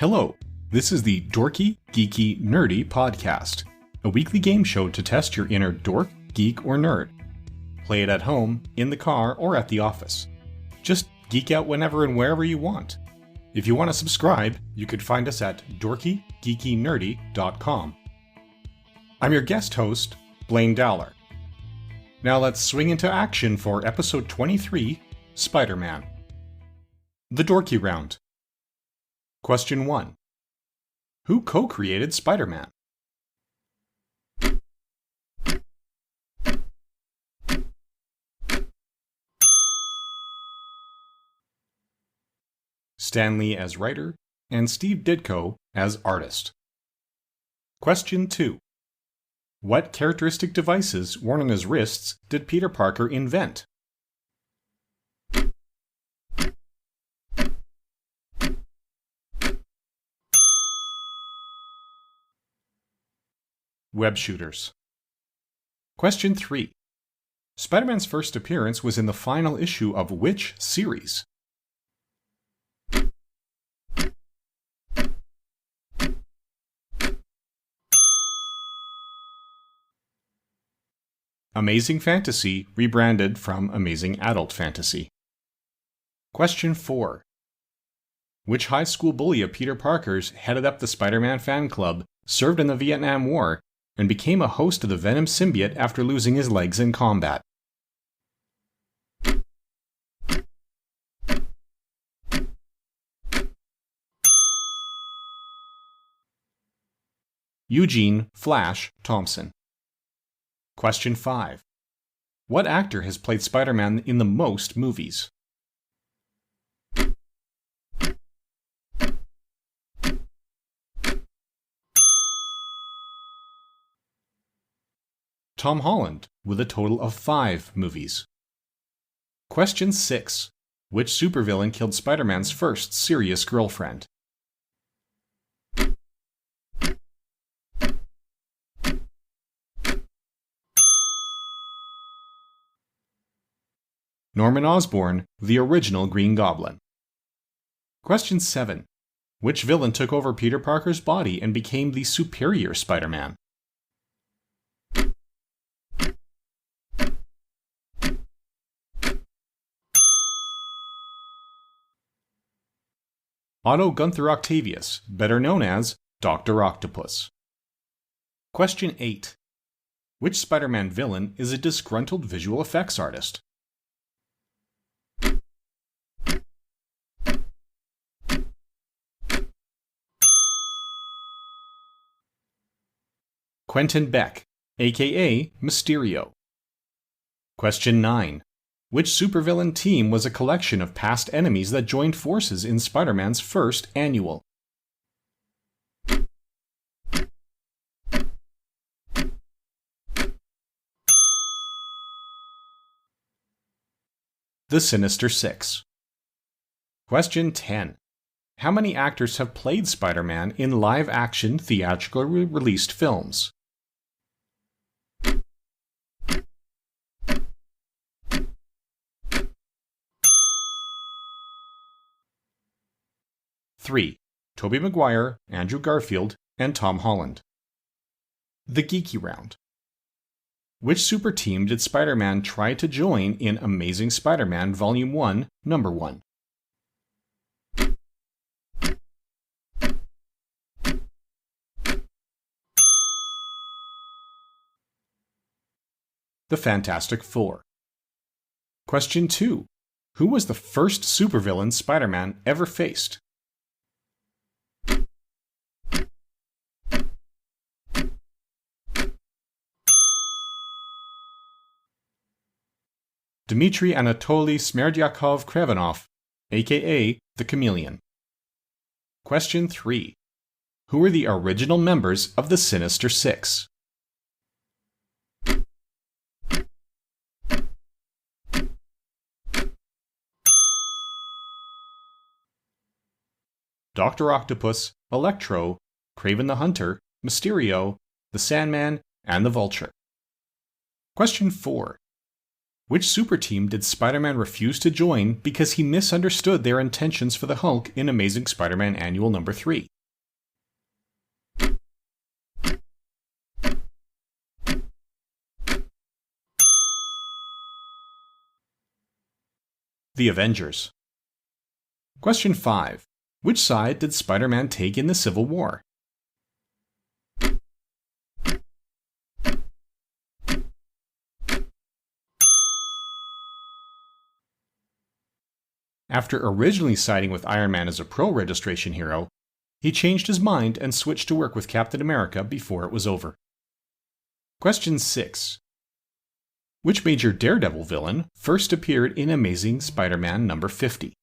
Hello, this is the Dorky, Geeky, Nerdy podcast, a weekly game show to test your inner dork, geek, or nerd. Play it at home, in the car, or at the office. Just geek out whenever and wherever you want. If you want to subscribe, you could find us at dorkygeekynerdy.com. I'm your guest host, Blaine Dowler. Now let's swing into action for episode 23, Spider-Man. The Dorky Round. Question 1. Who co-created Spider-Man? Stan Lee as writer, and Steve Ditko as artist. Question 2. What characteristic devices worn on his wrists did Peter Parker invent? Web shooters. Question 3. Spider-Man's first appearance was in the final issue of which series? Amazing Fantasy rebranded from Amazing Adult Fantasy. Question 4. Which high school bully of Peter Parker's headed up the Spider-Man fan club, served in the Vietnam War, and became a host of the Venom symbiote after losing his legs in combat? Eugene Flash Thompson. Question 5. What actor has played Spider-Man in the most movies? Tom Holland, with a total of 5 movies. Question 6. Which supervillain killed Spider-Man's first serious girlfriend? Norman Osborn, the original Green Goblin. Question 7. Which villain took over Peter Parker's body and became the Superior Spider-Man? Otto Gunther Octavius, better known as Dr. Octopus. Question 8. Which Spider-Man villain is a disgruntled visual effects artist? Quentin Beck, aka Mysterio. Question 9. Which supervillain team was a collection of past enemies that joined forces in Spider-Man's first annual? The Sinister Six. Question 10. How many actors have played Spider-Man in live-action theatrically released films? Three. Tobey Maguire, Andrew Garfield, and Tom Holland. The Geeky Round. Which super team did Spider-Man try to join in Amazing Spider-Man Volume 1, Number 1? The Fantastic Four. Question 2. Who was the first supervillain Spider-Man ever faced? Dmitry Anatoly Smerdyakov-Krevenov, aka the Chameleon. Question 3. Who were the original members of the Sinister Six? Dr. Octopus, Electro, Kraven the Hunter, Mysterio, the Sandman, and the Vulture. Question 4. Which super team did Spider-Man refuse to join because he misunderstood their intentions for the Hulk in Amazing Spider-Man Annual number 3? The Avengers. Question 5. Which side did Spider-Man take in the Civil War? After originally siding with Iron Man as a pro-registration hero, he changed his mind and switched to work with Captain America before it was over. Question 6. Which major Daredevil villain first appeared in Amazing Spider-Man number 50?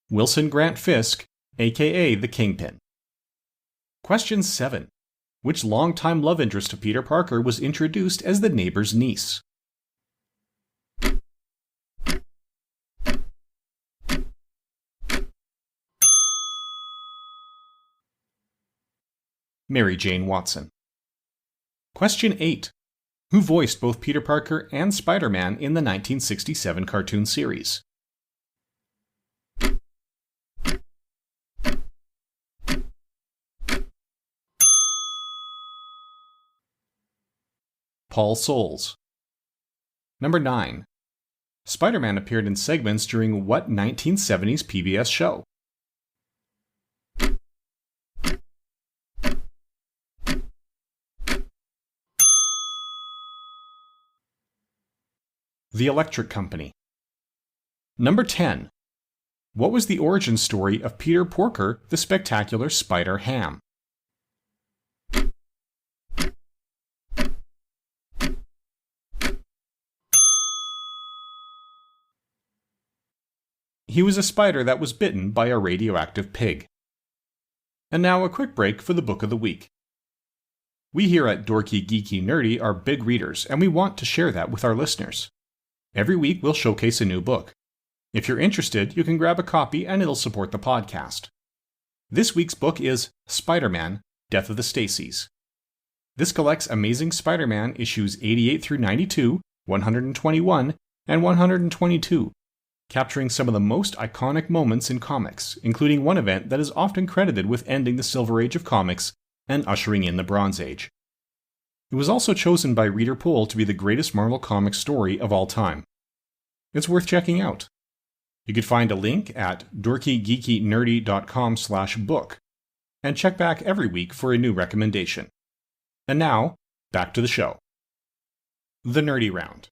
Wilson Grant Fisk, aka the Kingpin. Question 7. Which longtime love interest of Peter Parker was introduced as the neighbor's niece? Mary Jane Watson. Question 8. Who voiced both Peter Parker and Spider-Man in the 1967 cartoon series? Paul Soles. Number 9. Spider-Man appeared in segments during what 1970s PBS show? The Electric Company. Number 10. What was the origin story of Peter Porker, the Spectacular Spider-Ham? He was a spider that was bitten by a radioactive pig. And now a quick break for the book of the week. We here at Dorky Geeky Nerdy are big readers, and we want to share that with our listeners. Every week we'll showcase a new book. If you're interested, you can grab a copy and it'll support the podcast. This week's book is Spider-Man, Death of the Staceys. This collects Amazing Spider-Man issues 88 through 92, 121, and 122, capturing some of the most iconic moments in comics, including one event that is often credited with ending the Silver Age of comics and ushering in the Bronze Age. It was also chosen by reader poll to be the greatest Marvel Comics story of all time. It's worth checking out. You can find a link at dorkygeekynerdy.com/book, and check back every week for a new recommendation. And now, back to the show. The Nerdy Round.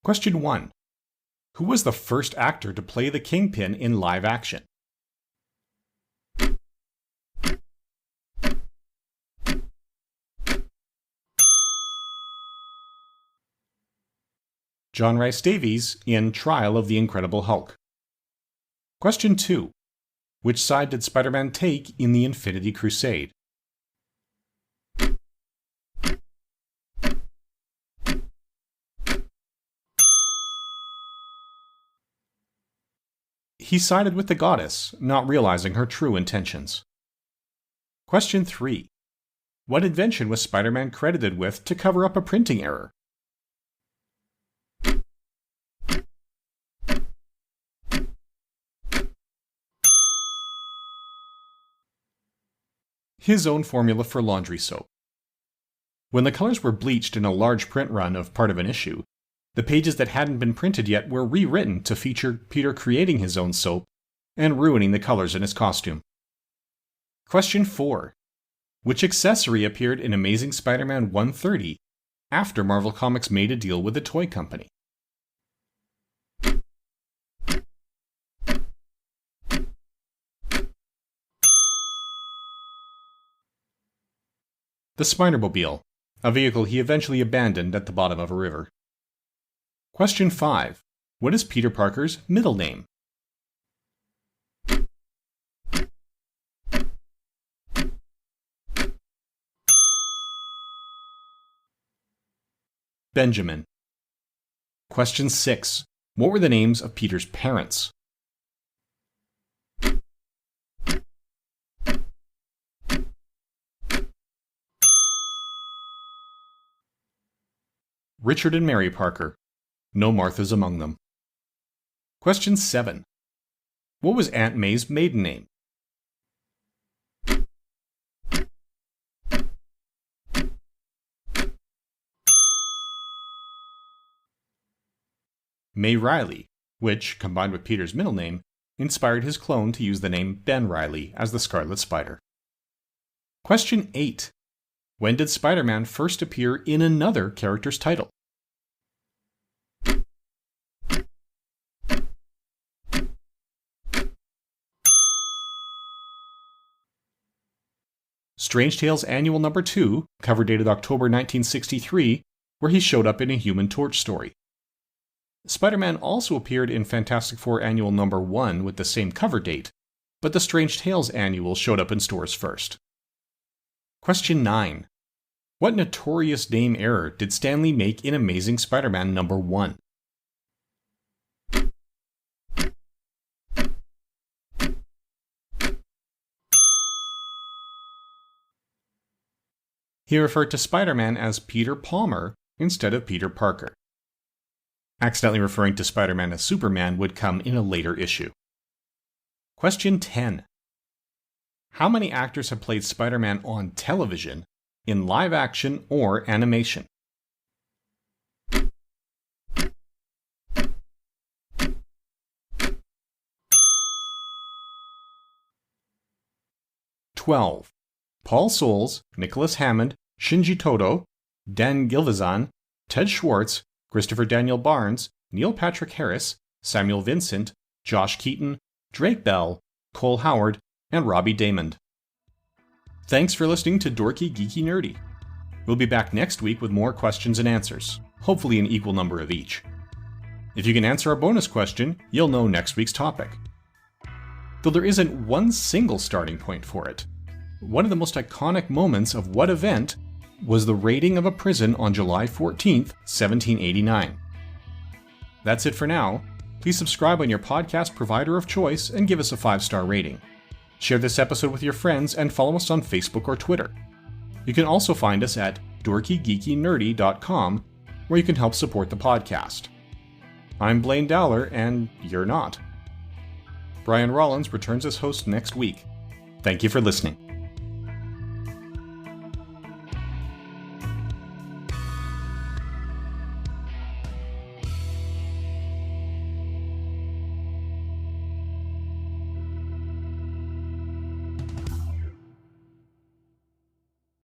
Question 1. Who was the first actor to play the Kingpin in live action? John Rhys Davies in Trial of the Incredible Hulk. Question 2. Which side did Spider-Man take in the Infinity Crusade? He sided with the goddess, not realizing her true intentions. Question 3. What invention was Spider-Man credited with to cover up a printing error? His own formula for laundry soap. When the colors were bleached in a large print run of part of an issue, the pages that hadn't been printed yet were rewritten to feature Peter creating his own soap and ruining the colors in his costume. Question 4. Which accessory appeared in Amazing Spider-Man 130 after Marvel Comics made a deal with the toy company? The Spider-Mobile, a vehicle he eventually abandoned at the bottom of a river. Question 5. What is Peter Parker's middle name? Benjamin. Question 6. What were the names of Peter's parents? Richard and Mary Parker. No Marthas among them. Question 7. What was Aunt May's maiden name? May Riley, which, combined with Peter's middle name, inspired his clone to use the name Ben Riley as the Scarlet Spider. Question 8. When did Spider-Man first appear in another character's title? Strange Tales Annual Number 2, cover dated October 1963, where he showed up in a Human Torch story. Spider-Man also appeared in Fantastic Four Annual Number 1 with the same cover date, but the Strange Tales Annual showed up in stores first. Question 9. What notorious name error did Stan Lee make in Amazing Spider-Man Number 1? He referred to Spider-Man as Peter Palmer instead of Peter Parker. Accidentally referring to Spider-Man as Superman would come in a later issue. Question 10. How many actors have played Spider-Man on television, in live action or animation? (12) Paul Soles, Nicholas Hammond, Shinji Todo, Dan Gilvezan, Ted Schwartz, Christopher Daniel Barnes, Neil Patrick Harris, Samuel Vincent, Josh Keaton, Drake Bell, Cole Howard, and Robbie Damond. Thanks for listening to Dorky Geeky Nerdy. We'll be back next week with more questions and answers, hopefully an equal number of each. If you can answer our bonus question, you'll know next week's topic. Though there isn't one single starting point for it. One of the most iconic moments of what event was the raiding of a prison on July 14th, 1789. That's it for now. Please subscribe on your podcast provider of choice and give us a 5-star rating. Share this episode with your friends and follow us on Facebook or Twitter. You can also find us at dorkygeekynerdy.com, where you can help support the podcast. I'm Blaine Dowler, and you're not. Brian Rollins returns as host next week. Thank you for listening.